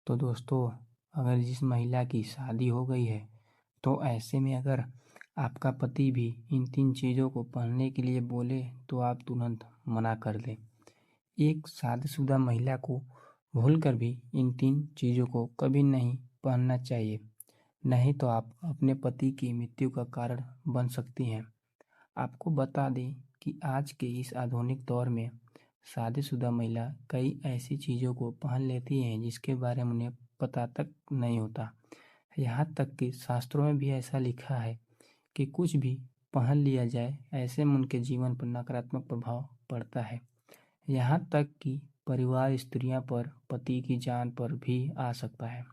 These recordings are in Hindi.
तो दोस्तों, अगर जिस महिला की शादी हो गई है तो ऐसे में अगर आपका पति भी इन 3 चीज़ों को पहनने के लिए बोले तो आप तुरंत मना कर दें। एक शादीशुदा महिला को भूलकर भी इन 3 चीज़ों को कभी नहीं पहनना चाहिए, नहीं तो आप अपने पति की मृत्यु का कारण बन सकती हैं। आपको बता दें कि आज के इस आधुनिक दौर में शादीशुदा महिला कई ऐसी चीज़ों को पहन लेती हैं जिसके बारे में उन्हें पता तक नहीं होता। यहाँ तक कि शास्त्रों में भी ऐसा लिखा है कि कुछ भी पहन लिया जाए ऐसे में उनके जीवन पर नकारात्मक प्रभाव पड़ता है। यहाँ तक कि परिवार स्त्रियां पर, पति की जान पर भी आ सकता है।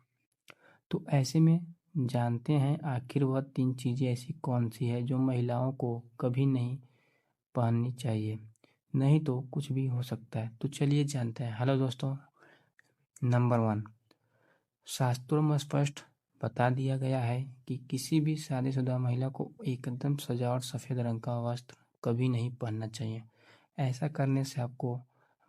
तो ऐसे में जानते हैं आखिर वह 3 चीज़ें ऐसी कौन सी है जो महिलाओं को कभी नहीं पहननी चाहिए, नहीं तो कुछ भी हो सकता है। तो चलिए जानते हैं। हेलो दोस्तों, नंबर 1, शास्त्रों में स्पष्ट बता दिया गया है कि किसी भी शादीशुदा महिला को एकदम सजावट सफ़ेद रंग का वस्त्र कभी नहीं पहनना चाहिए। ऐसा करने से आपको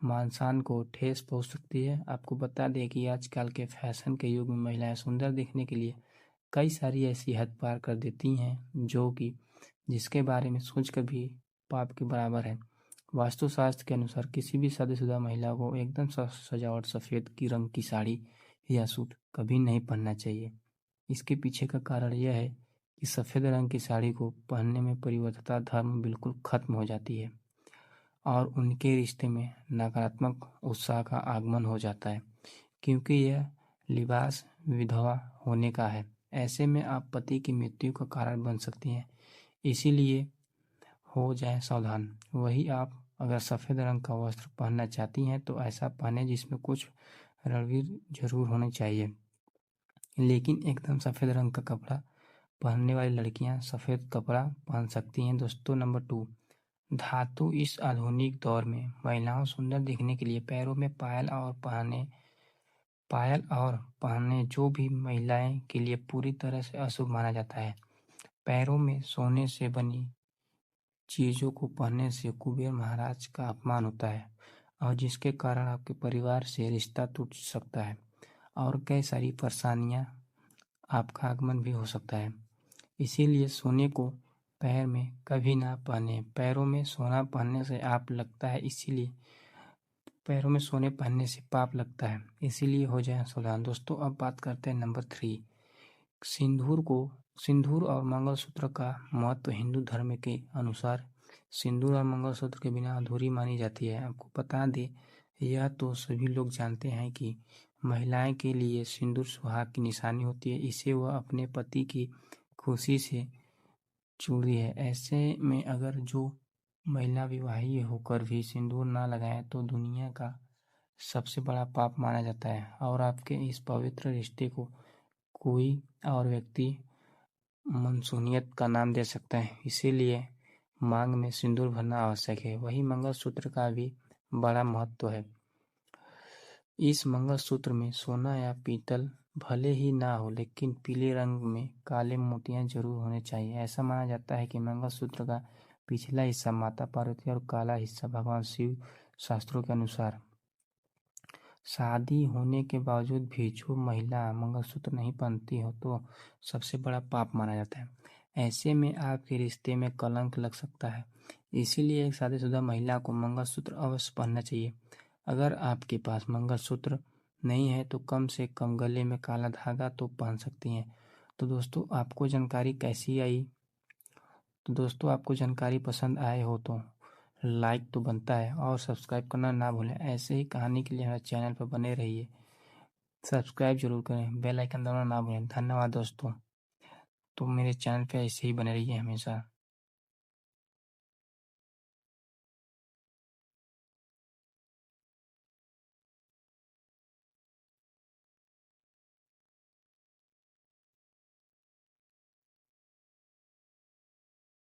मानसान को ठेस पहुंच सकती है। आपको बता दें कि आजकल के फैशन के युग में महिलाएं सुंदर दिखने के लिए कई सारी ऐसी हद पार कर देती हैं जो कि जिसके बारे में सोचकर भी पाप के बराबर है। वास्तुशास्त्र के अनुसार किसी भी शादीशुदा महिला को एकदम सजावट सफ़ेद की रंग की साड़ी या सूट कभी नहीं पहनना चाहिए। इसके पीछे का कारण यह है कि सफ़ेद रंग की साड़ी को पहनने में परिवर्तिता धर्म बिल्कुल खत्म हो जाती है और उनके रिश्ते में नकारात्मक उत्साह का आगमन हो जाता है, क्योंकि यह लिबास विधवा होने का है। ऐसे में आप पति की मृत्यु का कारण बन सकती हैं, इसीलिए हो जाएं सावधान। वही आप अगर सफ़ेद रंग का वस्त्र पहनना चाहती हैं तो ऐसा पहने जिसमें कुछ रणवीर जरूर होने चाहिए, लेकिन एकदम सफ़ेद रंग का कपड़ा पहनने वाली लड़कियां सफ़ेद कपड़ा पहन सकती हैं। दोस्तों, नंबर 2, धातु। इस आधुनिक दौर में महिलाओं सुंदर दिखने के लिए पैरों में पायल और पहनने जो भी महिलाएं के लिए पूरी तरह से अशुभ माना जाता है। पैरों में सोने से बनी चीज़ों को पहनने से कुबेर महाराज का अपमान होता है और जिसके कारण आपके परिवार से रिश्ता टूट सकता है और कई सारी परेशानियां आपका आगमन भी हो सकता है। इसीलिए सोने को पैर में कभी ना पहने। पैरों में सोना पहनने से आप लगता है, इसीलिए पैरों में सोने पहनने से पाप लगता है, इसीलिए हो जाए सावधान। दोस्तों, अब बात करते हैं नंबर 3, सिंदूर और मंगलसूत्र का महत्व। हिंदू धर्म के अनुसार सिंदूर और मंगलसूत्र के बिना अधूरी मानी जाती है। आपको बता दें, यह तो सभी लोग जानते हैं कि महिलाएं के लिए सिंदूर सुहाग की निशानी होती है। इसे वह अपने पति की खुशी से चूड़ी है। ऐसे में अगर जो महिला विवाही होकर भी सिंदूर ना लगाए तो दुनिया का सबसे बड़ा पाप माना जाता है और आपके इस पवित्र रिश्ते को कोई और व्यक्ति मनसूनियत का नाम दे सकता है। इसीलिए मांग में सिंदूर भरना आवश्यक है। वही मंगलसूत्र का भी बड़ा महत्व है। इस मंगलसूत्र में सोना या पीतल भले ही ना हो, लेकिन पीले रंग में काले मोतियां जरूर होने चाहिए। ऐसा माना जाता है कि मंगलसूत्र का पिछला हिस्सा माता पार्वती और काला हिस्सा भगवान शिव। शास्त्रों के अनुसार शादी होने के बावजूद भी जो महिला मंगलसूत्र नहीं पहनती हो तो सबसे बड़ा पाप माना जाता है। ऐसे में आपके रिश्ते में कलंक लग सकता है। इसीलिए एक शादीशुदा महिला को मंगलसूत्र अवश्य पहनना चाहिए। अगर आपके पास मंगलसूत्र नहीं है तो कम से कम गले में काला धागा तो पहन सकती हैं। तो दोस्तों, आपको जानकारी कैसी आई? तो दोस्तों, आपको जानकारी पसंद आए हो तो लाइक तो बनता है और सब्सक्राइब करना ना भूलें। ऐसे ही कहानी के लिए हमारे चैनल पर बने रहिए। सब्सक्राइब जरूर करें, बेल आइकन दबाना ना भूलें। धन्यवाद दोस्तों। तो मेरे चैनल पे ऐसे ही बने रहिए हमेशा।